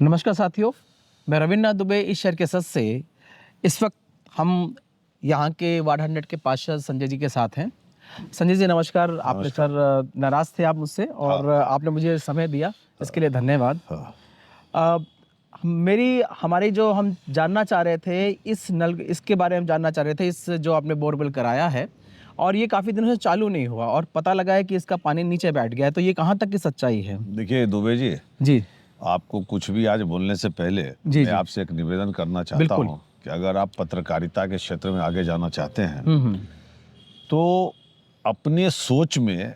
नमस्कार साथियों, मैं रविन्द्रनाथ दुबे इस शहर के सच से इस वक्त हम यहाँ के वार्ड 100 के पार्षद संजय जी के साथ हैं। संजय जी नमस्कार। आपने सर नाराज थे आप मुझसे और आपने मुझे समय दिया, इसके लिए धन्यवाद। हमारी जो हम जानना चाह रहे थे इसके बारे में जानना चाह रहे थे, इस जो आपने बोरवेल कराया है और ये काफ़ी दिनों से चालू नहीं हुआ और पता लगा है कि इसका पानी नीचे बैठ गया है, तो ये कहाँ तक की सच्चाई है? देखिए दुबे जी, जी आपको कुछ भी आज बोलने से पहले मैं आपसे एक निवेदन करना चाहता हूँ कि अगर आप पत्रकारिता के क्षेत्र में आगे जाना चाहते हैं तो अपने सोच में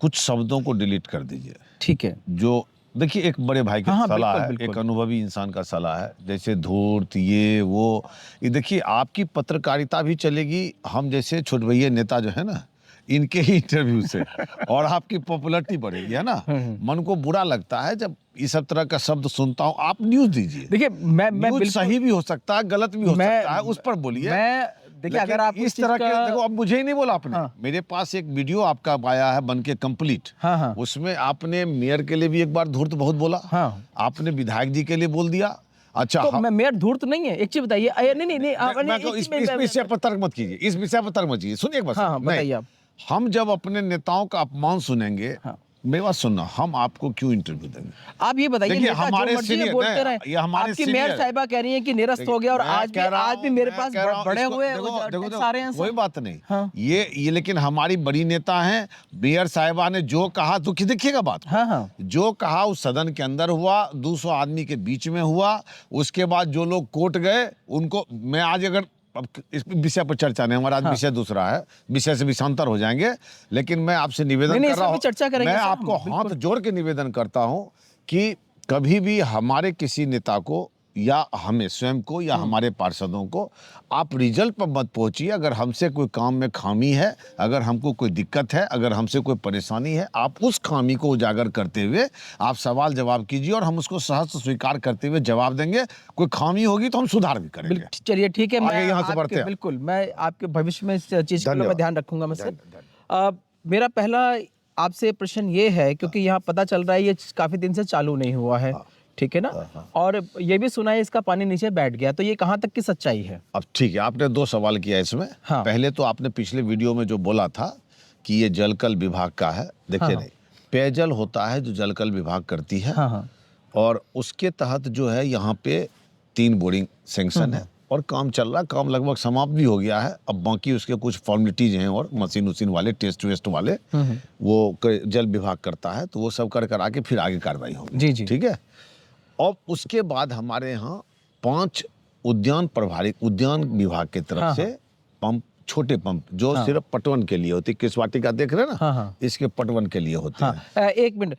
कुछ शब्दों को डिलीट कर दीजिए। ठीक है। जो देखिए एक बड़े भाई की सलाह है, एक अनुभवी इंसान का सलाह है, जैसे धूर्त ये देखिए आपकी पत्रकारिता भी चलेगी हम जैसे छोट भैया नेता जो है ना इनके ही इंटरव्यू से और आपकी पॉपुलैरिटी बढ़ेगी, है ना। मन को बुरा लगता है जब इस सब तरह का शब्द सुनता हूँ। आप न्यूज दीजिए। देखिए मैं सही भी हो सकता है, गलत भी हो सकता है, उस पर बोलिए। देखिए अगर आप इस तरह के देखो, अब मुझे ही नहीं बोला आपने। मेरे पास एक वीडियो आपका आया है बन के कंप्लीट। उसमें आपने मेयर के लिए भी एक बार धूर्त बहुत बोला। आपने विधायक जी के लिए बोल दिया। अच्छा तो मैं मेयर धूर्त नहीं है, एक चीज बताइए। नहीं इस विषय पर तर्क मत कीजिए, इस विषय पर तर्क मत कीजिए। सुनिए एक बात। बताइए आप। हम जब अपने नेताओं का अपमान सुनेंगे, मेरी बात सुनना, हम आपको क्यों इंटरव्यू देंगे? आप ये बताइए, हमारे सीनियर बोलते रहे, आपकी मेयर साहिबा कह रही हैं कि निरस्त हो गया और आज भी मेरे पास बड़े हुए सारे हैं। वही बात नहीं। ये लेकिन हमारी बड़ी नेता हैं, मेयर साहिबा ने जो कहा, तो देखिएगा बात। जो कहा उस सदन के अंदर हुआ, 200 आदमी के बीच में हुआ। उसके बाद जो लोग कोर्ट गए उनको मैं आज अगर अब इस विषय पर चर्चा नहीं, हमारा आज विषय दूसरा है, विषय से विषांतर हो जाएंगे। लेकिन मैं आपसे निवेदन कर रहा हूं, मैं आपको हाथ जोड़ के निवेदन करता हूं कि कभी भी हमारे किसी नेता को या हमें स्वयं को या हमारे पार्षदों को आप रिजल्ट पर मत पहुंचिए। अगर हमसे कोई काम में खामी है, अगर हमको कोई दिक्कत है, अगर हमसे कोई परेशानी है, आप उस खामी को उजागर करते हुए आप सवाल जवाब कीजिए और हम उसको सहर्ष स्वीकार करते हुए जवाब देंगे। कोई खामी होगी तो हम सुधार भी करेंगे। चलिए ठीक है, मैं यहाँ से बढ़ते हैं। बिल्कुल, मैं आपके भविष्य में इस चीज का ध्यान रखूंगा। मैं मेरा पहला आपसे प्रश्न ये है, क्योंकि यहाँ पता चल रहा है ये काफी दिन से चालू नहीं हुआ है, ठीक है ना। और ये भी सुना है इसका पानी नीचे बैठ गया, तो ये कहाँ तक की सच्चाई है? अब ठीक है, आपने 2 सवाल किया इसमें। पहले तो आपने पिछले वीडियो में जो बोला था कि ये जलकल विभाग का है। देखिए नहीं, पेयजल होता है जो जलकल विभाग करती है और उसके तहत जो है यहाँ पे 3 बोरिंग सैंक्शन है और काम चल रहा है। काम लगभग समाप्त भी हो गया है। अब बाकी उसके कुछ फॉर्मेलिटीज हैं और मशीन वाले, टेस्ट वेस्ट वाले वो जल विभाग करता है, तो वो सब कर आके फिर आगे कार्रवाई होगी। जी, ठीक है। और उसके बाद हमारे यहाँ 5 उद्यान विभाग की तरफ से पंप, छोटे पंप जो सिर्फ पटवन के लिए होती है, किसवाटिका देख रहे हैं ना, इसके पटवन के लिए होते हैं। एक मिनट,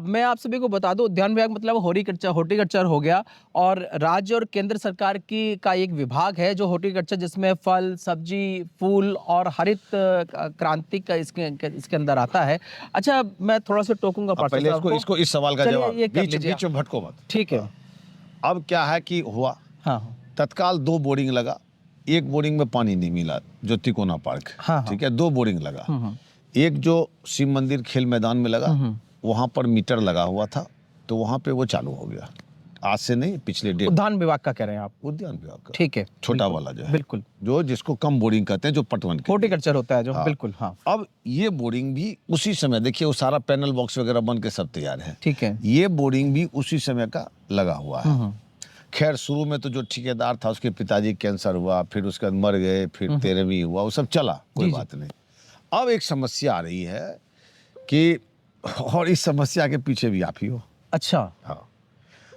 मैं आप सभी को बता दूं, उद्यान विभाग मतलब हॉर्टिकल्चर हो गया और राज्य और केंद्र सरकार का एक विभाग है जो हॉर्टिकल्चर, जिसमें फल, सब्जी, फूल और हरित क्रांति का इसके अंदर आता है। अच्छा, मैं थोड़ा सा टोकूंगा पहले इसको इस सवाल का जवाब बीच में भटको मत। ठीक है। अब क्या है कि हुआ, तत्काल 2 बोरिंग लगा। एक बोरिंग में पानी नहीं मिला जो तिकोना पार्क, ठीक है। 2 बोरिंग लगा। एक जो शिव मंदिर खेल मैदान में लगा, वहां पर मीटर लगा हुआ था, तो वहां पे वो चालू हो गया। आज से नहीं, पिछले डेढ़। उद्यान विभाग का कह रहे हैं आप? उद्यान विभाग का, ठीक है। छोटा वाला जो है, बिल्कुल, जो जिसको कम बोरिंग कहते हैं, जो पटवन के हॉर्टिकल्चर होता है जो। बिल्कुल। अब ये बोरिंग भी उसी समय, देखिए वो सारा पैनल बॉक्स वगैरह बन के सब तैयार है, ठीक है। ये बोरिंग भी उसी समय का लगा हुआ है। खैर शुरू में तो जो ठेकेदार था उसके पिताजी कैंसर हुआ, फिर उसके बाद मर गए, फिर 13वीं हुआ, वो सब चला, कोई बात नहीं। अब एक समस्या आ रही है कि, और इस समस्या के पीछे भी आप ही हो। अच्छा। हाँ,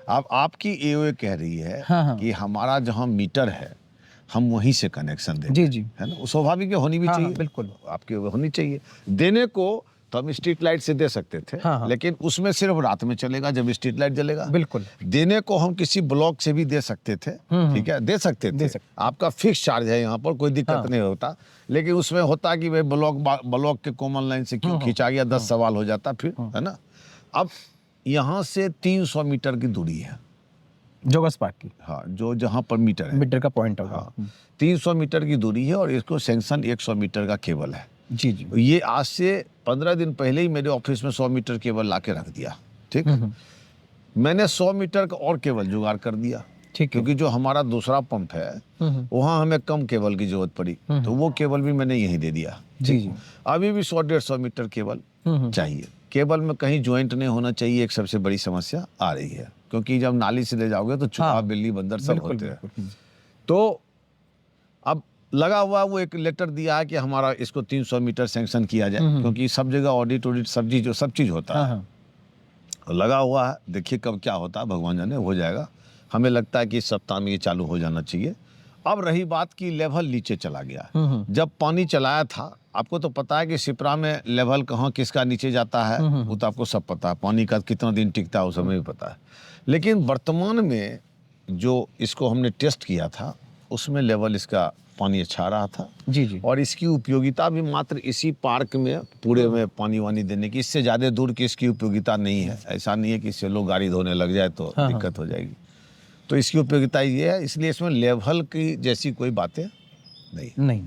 अब आपकी एओए कह रही है कि हमारा जहाँ मीटर है हम वहीं से कनेक्शन दें। जी, है ना, स्वाभाविक होनी भी चाहिए। बिल्कुल, आपके होनी चाहिए। देने को तो हम स्ट्रीट लाइट से दे सकते थे, लेकिन उसमें सिर्फ रात में चलेगा जब स्ट्रीट लाइट जलेगा। बिल्कुल। देने को हम किसी ब्लॉक से भी दे सकते थे, ठीक है, दे सकते थे। आपका फिक्स चार्ज है यहाँ पर, कोई दिक्कत नहीं होता। लेकिन उसमें होता कि भाई ब्लॉक के कॉमन लाइन से क्यों खींचा गया, 10 सवाल हो जाता फिर, है ना। अब यहाँ से 300 मीटर की दूरी है जोगस पार्क की। हाँ, जो जहाँ पर मीटर है, मीटर का पॉइंट होगा। 300 मीटर की दूरी है और इसको सैंक्शन 100 मीटर का केबल है। जी जी। ये आज से 15 दिन पहले ही मेरे ऑफिस में 100 मीटर केबल लाके रख दिया, ठीक। मैंने 100 मीटर का और केबल जुगाड़ कर दिया, ठीक है। क्योंकि जो हमारा दूसरा पंप है वहाँ हमें कम केबल की जरूरत पड़ी, तो वो केबल भी मैंने यहीं दे दिया। जी जी। अभी भी 100-150 मीटर केबल चाहिए। केबल में कहीं ज्वाइंट नहीं होना चाहिए, एक सबसे बड़ी समस्या आ रही है, क्योंकि जब नाली से ले जाओगे तो चूहा बिल्ली बंदर सब होते हैं। तो अब लगा हुआ वो एक लेटर दिया है कि हमारा इसको 300 मीटर सैंक्शन किया जाए, क्योंकि सब जगह ऑडिट सब चीज होता है। लगा हुआ है, देखिए कब क्या होता है, भगवान जाने, हो जाएगा। हमें लगता है कि इस सप्ताह में ये चालू हो जाना चाहिए। अब रही बात की लेवल नीचे चला गया। जब पानी चलाया था, आपको तो पता है कि शिप्रा में लेवल कहाँ किसका नीचे जाता है, वो तो आपको सब पता है। पानी का कितना दिन टिकता है उस समय भी पता है। लेकिन वर्तमान में जो इसको हमने टेस्ट किया था उसमें लेवल इसका पानी अच्छा आ रहा था। जी जी। और इसकी उपयोगिता भी मात्र इसी पार्क में पूरे में पानी वानी देने की, इससे ज़्यादा दूर की इसकी उपयोगिता नहीं है। ऐसा नहीं है कि इससे लोग गाड़ी धोने लग जाए तो दिक्कत हो जाएगी। तो इसकी उपयोगिता ये है, इसलिए इसमें लेवल की जैसी कोई बातें नहीं।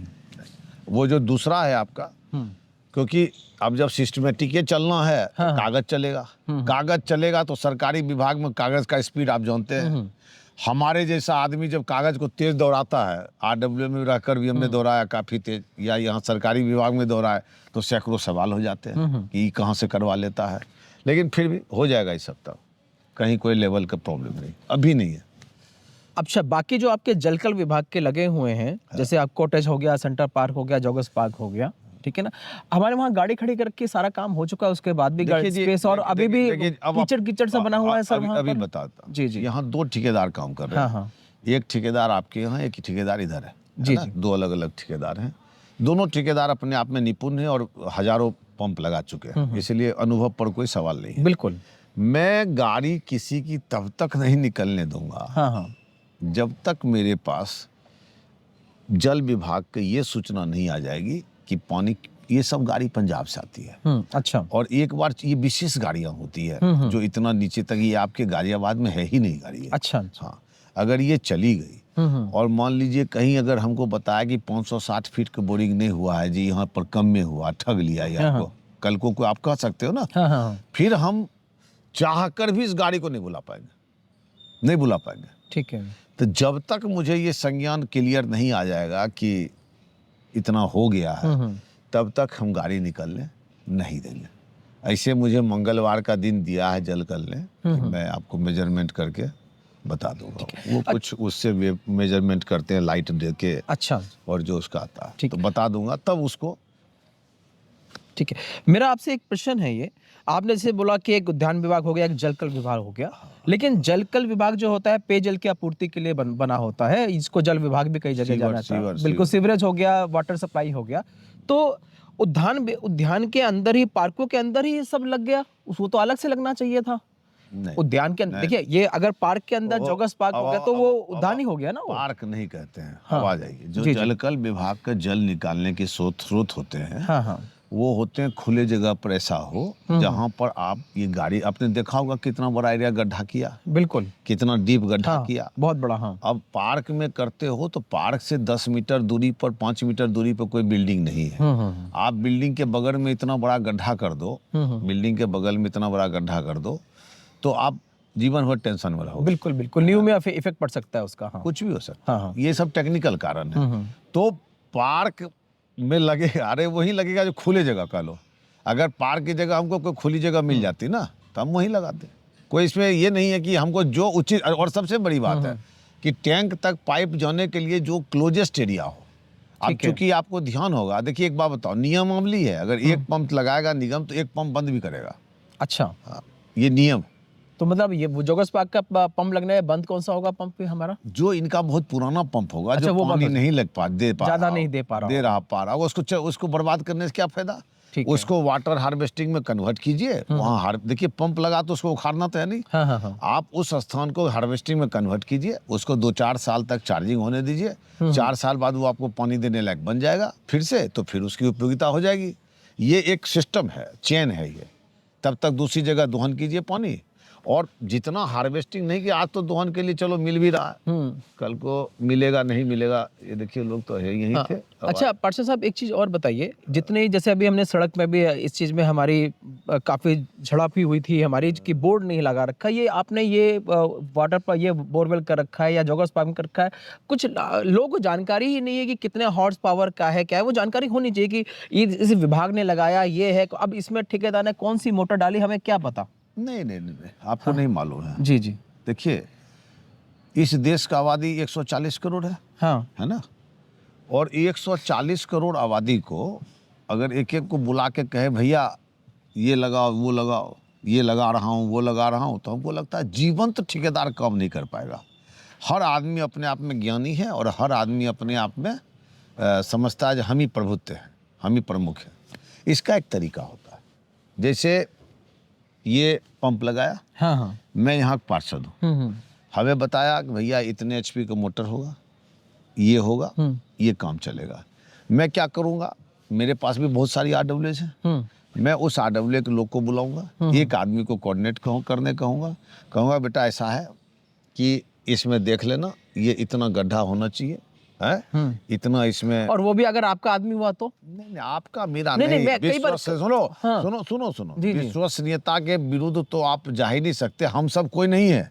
वो जो दूसरा है आपका, क्योंकि अब जब सिस्टमेटिक ये चलना है तो कागज चलेगा। कागज चलेगा तो सरकारी विभाग में कागज का स्पीड आप जानते हैं। हमारे जैसा आदमी जब कागज को तेज दौड़ाता है, आरडब्ल्यू में रहकर भी हमने दौड़ाया काफ़ी तेज, या यहाँ सरकारी विभाग में दौड़ाया, तो सैकड़ों सवाल हो जाते हैं कि कहाँ से करवा लेता है। लेकिन फिर भी हो जाएगा इस सप्ताह, कहीं कोई लेवल का प्रॉब्लम नहीं, अभी नहीं है। अच्छा, बाकी जो आपके जलकल विभाग के लगे हुए हैं, जैसे आप कॉटेज हो गया, सेंटर पार्क हो गया, जॉगर्स पार्क हो गया, ठीक है ना, हमारे वहाँ गाड़ी खड़ी करके सारा काम हो चुका है, उसके बाद भी गाड़ी स्पेस और अभी भी कीचड़ सा बना हुआ है सर वहाँ पर। अभी बताता जी जी। यहाँ 2 ठेकेदार काम कर रहे हैं। एक ठेकेदार आपके यहाँ, एक ठेकेदार इधर है। जी जी। 2 अलग अलग ठेकेदार हैं। दोनों ठेकेदार अपने आप में निपुण हैं और हजारों पंप लगा चुके हैं, इसलिए अनुभव पर कोई सवाल नहीं है। बिल्कुल। मैं गाड़ी किसी की तब तक नहीं निकलने दूंगा जब तक मेरे पास जल विभाग की ये सूचना नहीं आ जाएगी कि पानी, ये सब गाड़ी पंजाब से आती है। अच्छा। और एक बार ये विशेष गाड़ियां होती है जो इतना नीचे तक, ये आपके गाजियाबाद में है ही नहीं गाड़ी है। अच्छा। हाँ, अगर ये चली गई और मान लीजिए कहीं अगर हमको बताया कि 560 फीट का बोरिंग नहीं हुआ है जी, यहाँ पर कम में हुआ, ठग लिया ये आपको, कल को आप कह सकते हो ना। फिर हम चाह कर भी इस गाड़ी को नहीं बुला पाएंगे। ठीक है। तो जब तक मुझे ये संज्ञान क्लियर नहीं आ जाएगा कि इतना हो गया है, तब तक हम गाड़ी निकलने नहीं देंगे। ऐसे मुझे मंगलवार का दिन दिया है जलकल ने, मैं आपको मेजरमेंट करके बता दूंगा। वो कुछ उससे मेजरमेंट करते हैं लाइट दे के। अच्छा। और जो उसका आता है तो बता दूंगा तब उसको। ठीक है, मेरा आपसे एक प्रश्न है, ये आपने जैसे बोला कि एक उद्यान विभाग हो गया, एक जलकल विभाग हो गया, लेकिन जलकल विभाग जो होता है पेयजल की आपूर्ति के लिए बना होता है, इसको जल विभाग भी कई जगह जाना था। बिल्कुल, सीवरेज हो गया, वाटर सप्लाई हो गया। तो उद्यान के अंदर ही, पार्कों के अंदर ही सब लग गया, उसको तो अलग से लगना चाहिए था। उद्यान के अंदर देखिए, ये अगर पार्क के अंदर जॉगर्स पार्क हो गया तो वो उद्यान ही हो गया ना। पार्क नहीं कहते हैं, अब आ जाइए। जो जलकल विभाग का जल निकालने के स्रोत होते हैं, वो होते हैं खुले जगह पर, ऐसा हो जहां पर आप ये गाड़ी, आपने देखा होगा कितना बड़ा एरिया गड्ढा किया। बिल्कुल, कितना डीप गड्ढा किया, बहुत बड़ा। अब पार्क में करते हो तो पार्क से 10 मीटर दूरी पर, 5 मीटर दूरी पर कोई बिल्डिंग नहीं है। आप बिल्डिंग के बगल में इतना बड़ा गड्ढा कर दो, बिल्डिंग के बगल में इतना बड़ा गड्ढा कर दो, तो आप जीवन भर टेंशन में रहोगे। बिल्कुल बिल्कुल, नींव में इफेक्ट पड़ सकता है उसका। कुछ भी हो सकता है। ये सब टेक्निकल कारण है। तो पार्क में लगे, अरे वही लगेगा जो खुले जगह का लो। अगर पार्क की जगह हमको कोई खुली जगह मिल जाती ना, तो हम वहीं लगाते। कोई इसमें ये नहीं है कि हमको जो उचित, और सबसे बड़ी बात है कि टैंक तक पाइप जाने के लिए जो क्लोजेस्ट एरिया हो। अब चूंकि आपको ध्यान होगा, देखिए एक बात बताओ, नियमावली है, अगर एक पंप लगाएगा निगम तो एक पंप बंद भी करेगा। अच्छा। हाँ, ये नियम। तो मतलब ये जॉगर्स पार्क का पंप लगने में बंद कौन सा होगा पंप पे हमारा? जो इनका बहुत पुराना पंप होगा। अच्छा, जो पानी नहीं दे पा रहा होगा, उसको बर्बाद करने से क्या फायदा। उसको वाटर हार्वेस्टिंग में कन्वर्ट कीजिए। वहाँ देखिए पंप लगा तो उसको उखाड़ना तो है नहीं। आप उस स्थान को हार्वेस्टिंग में कन्वर्ट कीजिए, उसको 2-4 साल तक चार्जिंग होने दीजिए। 4 साल बाद वो आपको पानी देने लायक बन जाएगा फिर से, तो फिर उसकी उपयोगिता हो जाएगी। ये एक सिस्टम है, चेन है ये। तब तक दूसरी जगह दोहन कीजिए पानी, और जितना हार्वेस्टिंग नहीं कि आज तो दोहन के लिए चलो मिल भी रहा है, कल को मिलेगा नहीं मिलेगा, ये देखिए लोग तो है यहीं थे। अच्छा पार्षद साहब, एक चीज़ और बताइए, जितने जैसे अभी हमने सड़क में भी इस चीज़ में हमारी काफ़ी झड़प ही हुई थी हमारी कि बोर्ड नहीं लगा रखा, ये आपने ये वाटर पर ये बोरवेल कर रखा है या जॉगर्स पार्क कर रखा है, कुछ लोगों को जानकारी ही नहीं है कि कितने हॉर्स पावर का है, क्या है, वो जानकारी होनी चाहिए कि इस विभाग ने लगाया ये है, अब इसमें ठेकेदार ने कौन सी मोटर डाली, हमें क्या पता। नहीं, आपको नहीं मालूम है। जी जी। देखिए, इस देश का आबादी 140 करोड़ है, हाँ, है ना, और 140 करोड़ आबादी को अगर एक एक को बुला के कहे भैया ये लगाओ वो लगाओ, ये लगा रहा हूँ वो लगा रहा हूँ, तो हमको लगता है जीवंत ठेकेदार काम नहीं कर पाएगा। हर आदमी अपने आप में ज्ञानी है और हर आदमी अपने आप में समझता है हम ही प्रभुत्व हैं, हम ही प्रमुख हैं। इसका एक तरीका होता है, जैसे ये पंप लगाया, हाँ हाँ, मैं यहाँ पार्षद हूँ, हमें बताया कि भैया इतने HP का मोटर होगा, ये होगा, ये काम चलेगा। मैं क्या करूँगा, मेरे पास भी बहुत सारी RWS हैं, मैं उस RWS के लोग को बुलाऊंगा, एक आदमी को कोऑर्डिनेट करने कहूँगा बेटा ऐसा है कि इसमें देख लेना, ये इतना गड्ढा होना चाहिए है, इतना इसमें, और वो भी अगर आपका आदमी हुआ तो नहीं आपका मेरा नहीं, नहीं, मैं कई बार सुनो विश्वसनीयता के विरुद्ध तो आप जा ही नहीं सकते, हम सब कोई नहीं है।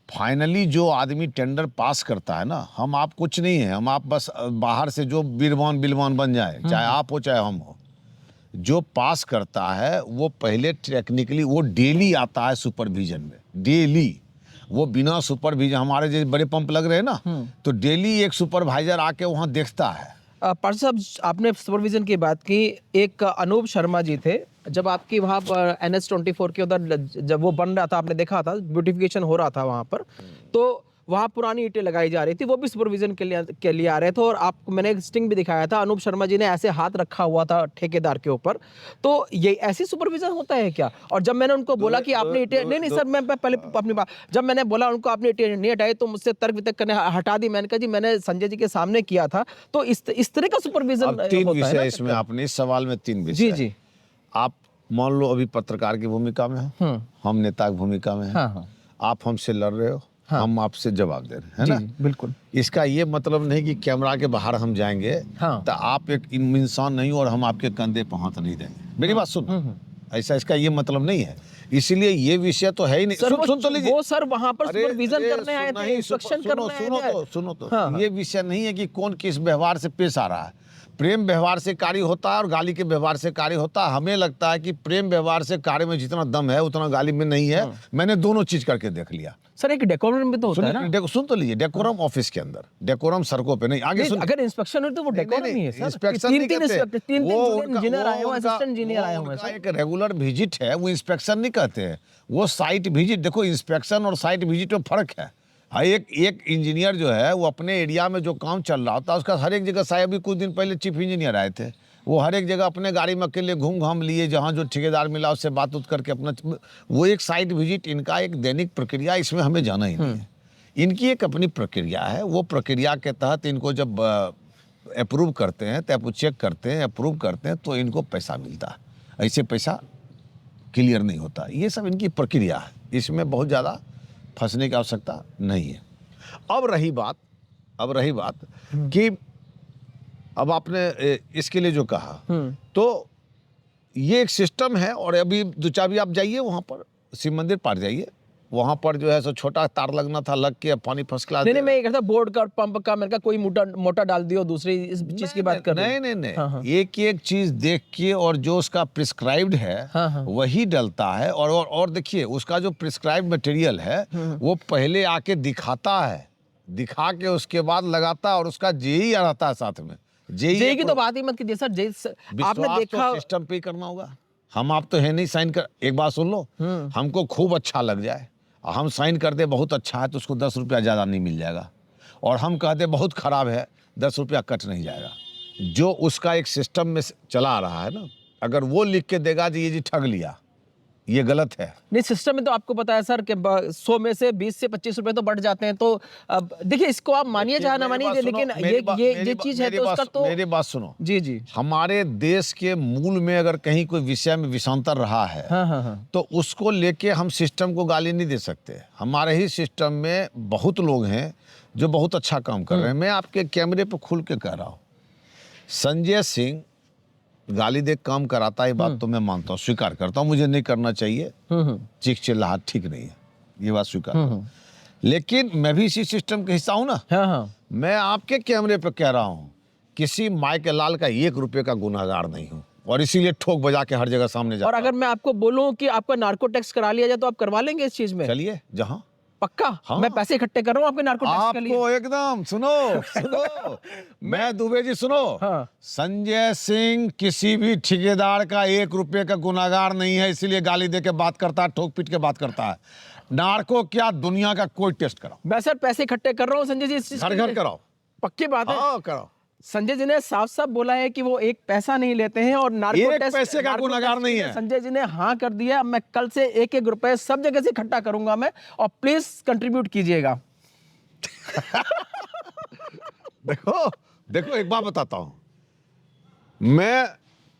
फाइनली जो आदमी टेंडर पास करता है ना, हम आप कुछ नहीं है, हम आप बस बाहर से जो बिलवान बन जाए, चाहे आप हो चाहे हम हो, जो पास करता है वो पहले टेक्निकली वो डेली आता है सुपरविजन में, डेली वो बिना सुपरविजन, हमारे जो बड़े पंप लग रहे हैं ना, तो डेली एक सुपरवाइजर आके वहाँ देखता है। पार्षद साहब, आपने सुपरविजन की बात की, एक अनूप शर्मा जी थे, जब आपकी वहाँ पर NH24 के उधर जब वो बन रहा था, आपने देखा था ब्यूटिफिकेशन हो रहा था वहाँ पर, तो वहाँ पुरानी ईंटें लगाई जा रही थी, वो भी सुपरविजन के लिए आ रहे थे, और आपको मैंने एक स्टिंग भी दिखाया था, अनूप शर्मा जी ने ऐसे हाथ रखा हुआ था ठेकेदार के ऊपर, तो ये ऐसी सुपरविजन होता है क्या? और जब मैंने उनको बोला कि आपने ईंटें, नहीं सर, मैं पहले अपनी बात, जब मैंने बोला उनको आपने ईंटें नहीं हटाई, तो मुझसे तर्क वितर्क करने हटा दी, मैंने कहा जी मैंने संजय जी के सामने किया था, तो इस तरह का सुपरविजन 3 विषय इसमें, आपने इस सवाल में 3 विषय। जी जी। आप मान लो अभी पत्रकार की भूमिका में हो, हम नेता की भूमिका में हैं, हाँ। आप हमसे लड़ रहे हो, हम आपसे जवाब दे रहे हैं, है जी, ना? बिल्कुल। इसका ये मतलब नहीं कि कैमरा के बाहर हम जाएंगे तो आप एक इंसान नहीं और हम आपके कंधे पे हाथ नहीं देंगे, मेरी बात सुन, ऐसा इसका ये मतलब नहीं है, इसलिए ये विषय तो है ही नहीं। सुन तो लीजिए, वो सर वहां पर सुपरविजन करने आए थे, इंस्पेक्शन करने आए थे। सुनो तो ये विषय नहीं है कि कौन किस व्यवहार से पेश आ रहा है। प्रेम व्यवहार से कार्य होता है और गाली के व्यवहार से कार्य होता है। हमें लगता है कि प्रेम व्यवहार से कार्य में जितना दम है उतना गाली में नहीं है। मैंने दोनों चीज करके देख लिया। सर एक डेकोरम भी तो होता है ना? सुन तो लीजिए, डेकोरम ऑफिस के अंदर, डेकोरम सड़कों पे नहीं। आगे सुन, अगर इंस्पेक्शन हो तो वो डेकोरम ही है सर। इंस्पेक्शन नहीं कहते, तीन इंजीनियर आए हुए, असिस्टेंट इंजीनियर आए हुए हैं। एक रेगुलर विजिट है, वो इंस्पेक्शन नहीं कहते हैं, वो साइट विजिट। देखो इंस्पेक्शन और साइट विजिट में फर्क है। एक इंजीनियर जो है वो अपने एरिया में जो काम चल रहा होता है उसका हर एक जगह, शायद अभी कुछ दिन पहले चीफ इंजीनियर आए थे, वो हर एक जगह अपने गाड़ी में अकेले घूम घाम लिए, जहाँ जो ठेकेदार मिला उससे बात उत करके अपना, वो एक साइट विजिट इनका एक दैनिक प्रक्रिया, इसमें हमें जाना ही नहीं है। इनकी एक अपनी प्रक्रिया है, वो प्रक्रिया के तहत इनको जब अप्रूव करते हैं तो चेक करते हैं, अप्रूव करते हैं तो इनको पैसा मिलता है। ऐसे पैसा क्लियर नहीं होता। ये सब इनकी प्रक्रिया है, इसमें बहुत ज़्यादा फंसने की आवश्यकता नहीं है। अब रही बात कि अब आपने इसके लिए जो कहा, तो ये एक सिस्टम है। और अभी दुचाबी आप जाइए वहाँ पर, शिव मंदिर पार जाइए, वहाँ पर जो है सो छोटा तार लगना था, लग के पानी फर्स्ट क्लास। नहीं, मैं ये कहता बोर्ड का, पंप का, मैंने कहा कोई मोटा डाल दियो, दूसरी इस चीज की बात कर रहे हैं। नहीं, एक चीज देख के, और जो उसका प्रिस्क्राइब्ड है वही डलता है। और देखिए उसका जो प्रिस्क्राइब्ड मटेरियल है वो पहले आके दिखाता है, दिखा के उसके बाद लगाता है, और उसका जेई रहता है साथ में। जेई की तो बात ही मत कीजिए सर, आपने देखा सिस्टम पे करना होगा। हम आप तो है नहीं साइन कर, एक बात सुन लो, हमको खूब अच्छा लग जाए, हम साइन कर दे बहुत अच्छा है तो उसको 10 रुपया ज़्यादा नहीं मिल जाएगा, और हम कह दे बहुत ख़राब है 10 रुपया कट नहीं जाएगा। जो उसका एक सिस्टम में चला आ रहा है ना, अगर वो लिख के देगा जी ये जी ठग लिया, ये गलत है। नहीं, सिस्टम में तो आपको पता है सर कि 100 में से 20 से 25 रुपए तो बढ़ जाते हैं। तो अब देखिए, इसको आप मानिए चाहे ना मानिए, लेकिन ये चीज है तो उसका तो मेरी बात सुनो। जी जी, हमारे देश के मूल में अगर कहीं कोई विषय में विषांतर रहा है, हाँ हाँ हाँ, तो उसको लेके हम सिस्टम को गाली नहीं दे सकते। हमारे ही सिस्टम में बहुत लोग हैं जो बहुत अच्छा काम कर रहे हैं। मैं आपके कैमरे पे खुल के कह रहा हूँ, संजय सिंह गाली दे काम कराता है, ये बात तो मैं मानता हूँ, स्वीकार करता हूँ, मुझे नहीं करना चाहिए, चीख चिल्लाहट ठीक नहीं है, ये बात स्वीकार करता हूं। लेकिन मैं भी इसी सिस्टम का हिस्सा हूं ना। हाँ हाँ, मैं आपके कैमरे पे कह रहा हूं, किसी माई के लाल का 1 रुपए का गुनाहगार नहीं हूं, और इसीलिए ठोक बजा के हर जगह सामने जाता और अगर मैं आपको बोलूं कि आपका नार्को टैक्स करा लिया जाए तो आप करवा लेंगे इस चीज में? चलिए जहां पक्का? हाँ। मैं पैसे इकट्ठे कर रहा हूँ आपके नार्को टैक्स के लिए। आपको एकदम सुनो मैं दुबे जी सुनो, हाँ। संजय सिंह किसी भी ठेकेदार का 1 रुपए का गुनाहगार नहीं है, इसीलिए गाली दे के बात करता है, ठोक पीट के बात करता है। नार्को क्या, दुनिया का कोई टेस्ट कराओ। मैं सर पैसे इकट्ठे कर रहा हूँ संजय जी इस चीज घर के घर लिए। कराओ। पक्की बात है। हाँ कराओ। संजय जी ने साफ साफ बोला है कि वो एक पैसा नहीं लेते हैं और नार्को एक टेस्ट, पैसे का नार्को गुनहगार टेस्ट नहीं के लिए है। संजय जी ने हाँ कर दिया। मैं कल से 1-1 रुपए सब जगह से इकट्ठा करूंगा मैं, और प्लीज कंट्रीब्यूट कीजिएगा। देखो देखो, एक बात बताता हूं, मैं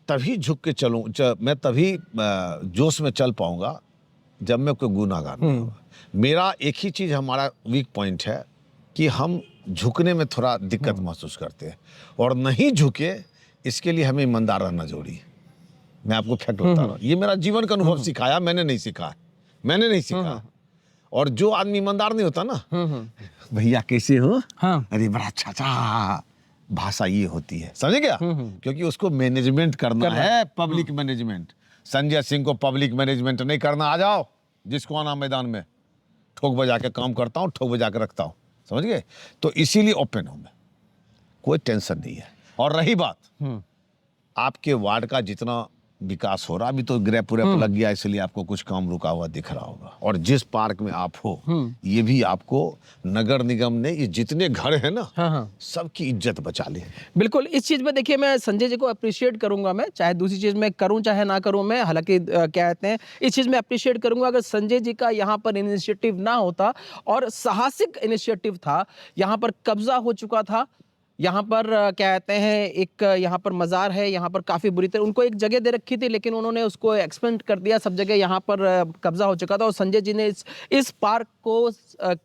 तभी झुक के चलूं, मैं तभी जोश में चल पाऊंगा जब मैं कोई गुनाहगार नहीं होगा। मेरा एक ही चीज हमारा वीक पॉइंट है कि हम झुकने में थोड़ा दिक्कत महसूस करते हैं, और नहीं झुके इसके लिए हमें ईमानदार रहना जरूरी है। मैं आपको फैक्ट बता रहा हूँ, ये मेरा जीवन का अनुभव सिखाया, मैंने नहीं सीखा, मैंने नहीं सीखा। और जो आदमी ईमानदार नहीं होता ना, भैया कैसे हो, हाँ। अरे बड़ा अच्छा अच्छा, भाषा ये होती है, समझे क्या? क्योंकि उसको मैनेजमेंट करना है, पब्लिक मैनेजमेंट। संजय सिंह को पब्लिक मैनेजमेंट नहीं करना, आ जाओ जिसको आना मैदान में, ठोक बजा के काम करता हूँ, ठोक बजा के रखता हूँ, समझ गए? तो इसीलिए ओपन हूं मैं, कोई टेंशन नहीं है। और रही बात आपके वार्ड का जितना विकास हो रहा, अभी तो ग्रह पूरे पे लग गया, इसलिए आपको कुछ काम रुका हुआ दिख रहा होगा। और जिस पार्क में आप हो, ये भी आपको नगर निगम ने, ये जितने घर है ना, हाँ हाँ, सबकी इज्जत बचा ली। बिल्कुल। इस चीज में देखिए, मैं संजय जी को अप्रिशिएट करूंगा, मैं चाहे दूसरी चीज में करूं चाहे ना करूं, मैं हालांकि क्या कहते हैं, इस चीज में अप्रिशिएट करूंगा। अगर संजय जी का यहाँ पर इनिशिएटिव ना होता, और साहसिक इनिशिएटिव था, यहाँ पर कब्जा हो चुका था, यहाँ पर क्या कहते हैं, एक यहाँ पर मज़ार है, यहाँ पर काफ़ी बुरी तरह उनको एक जगह दे रखी थी, लेकिन उन्होंने उसको एक्सपेंड कर दिया, सब जगह यहाँ पर कब्जा हो चुका था, और संजय जी ने इस पार्क को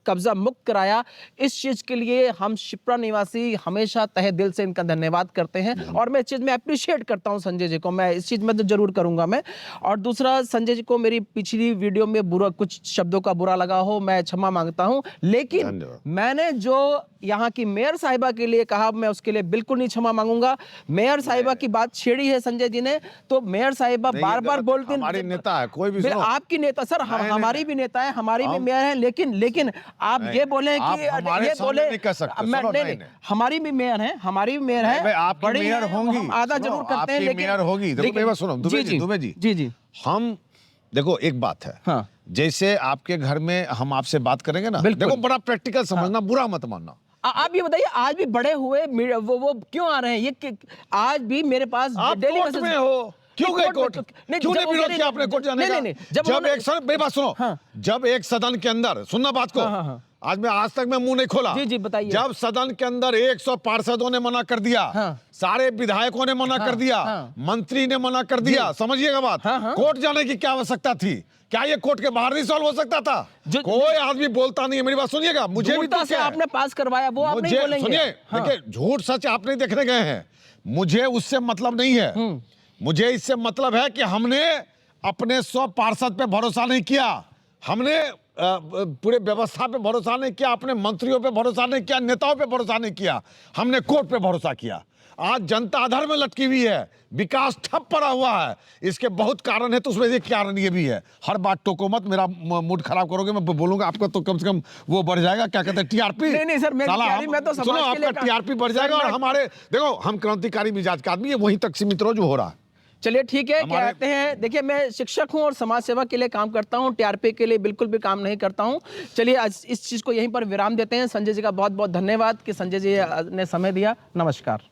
कब्जा मुक्त कराया। इस चीज़ के लिए हम शिप्रा निवासी हमेशा तहे दिल से इनका धन्यवाद करते हैं, और मैं इस चीज़ में अप्रिशिएट करता हूँ संजय जी को, मैं इस चीज़ में तो ज़रूर करूँगा मैं। और दूसरा, संजय जी को मेरी पिछली वीडियो में कुछ शब्दों का बुरा लगा हो, मैं क्षमा मांगता हूँ, लेकिन मैंने जो यहाँ की मेयर साहिबा के लिए कहा, मैं उसके लिए बिल्कुल नहीं क्षमा मांगूंगा। मेयर साहिबा की बात छेड़ी है संजय जी ने, तो मेयर साहिबा बार बार बोलती हैं, हमारी नेता है, कोई भी आपकी नेता सर, हमारी भी नेता है, हमारी भी मेयर है, लेकिन आप ये बोले कि ये बोले नहीं कर सकते, नहीं, हमारी भी मेयर है, हमारी भी मेयर है, आपकी मेयर होंगी, हम आधा जरूर करते हैं, लेकिन मेयर होगी। देखो मेरी बात सुनो दुबे जी, जी जी, हम देखो एक बात है, हाँ, जैसे आपके घर में हम आपसे बात करेंगे ना, देखो बड़ा प्रैक्टिकल समझना, बुरा मत मानना। आप ये बताइए, आज भी बड़े हुए वो क्यों आ रहे हैं? ये आज भी मेरे पास डेली कोर्ट में हो, क्यों गए कोर्ट? क्यों नहीं विरोध किया आपने कोर्ट जाने का? जब एक सदन, मेरी बात सुनो, जब एक सदन के अंदर, सुनना बात को, आज तक मैं मुंह नहीं खोला। जी जी बताइए। जब सदन के अंदर 100 पार्षदों ने मना कर दिया, सारे विधायकों ने मना कर दिया, मंत्री ने मना कर दिया, समझिएगा बात, कोर्ट जाने की क्या आवश्यकता थी? क्या ये कोर्ट के बाहर नहीं सॉल्व हो सकता था? कोई आदमी बोलता नहीं है, मेरी बात सुनिएगा, मुझे भी से आपने पास करवाया, वो आप नहीं बोलेंगे। सुनिए, देखिए झूठ सच आप नहीं देखने गए हैं, मुझे उससे मतलब नहीं है। मुझे इससे मतलब है कि हमने अपने 100 पार्षद पे भरोसा नहीं किया, हमने पूरे व्यवस्था पे भरोसा नहीं किया, अपने मंत्रियों पे भरोसा नहीं किया, नेताओं पे भरोसा नहीं किया, हमने कोर्ट पे भरोसा किया। आज जनता अधर में लटकी हुई है, विकास ठप पड़ा हुआ है, इसके बहुत कारण है, तो उसमें एक कारण ये भी है। हर बात टोको मत, मेरा मूड खराब करोगे, मैं बोलूंगा आपका तो कम से कम वो बढ़ जाएगा, क्या कहते हैं, टीआरपी। नहीं सर, मैं तो सुनो, आपका टीआरपी बढ़ जाएगा, और हमारे देखो हम क्रांतिकारी मिजाज का आदमी है, वहीं तक सीमित रहो जो हो रहा है। चलिए ठीक है, कहते हैं, देखिए मैं शिक्षक हूं और समाज सेवा के लिए काम करता हूं, टीआरपी के लिए बिल्कुल भी काम नहीं करता हूं। चलिए आज इस चीज को यहीं पर विराम देते हैं। संजय जी का बहुत बहुत धन्यवाद कि संजय जी ने समय दिया। नमस्कार।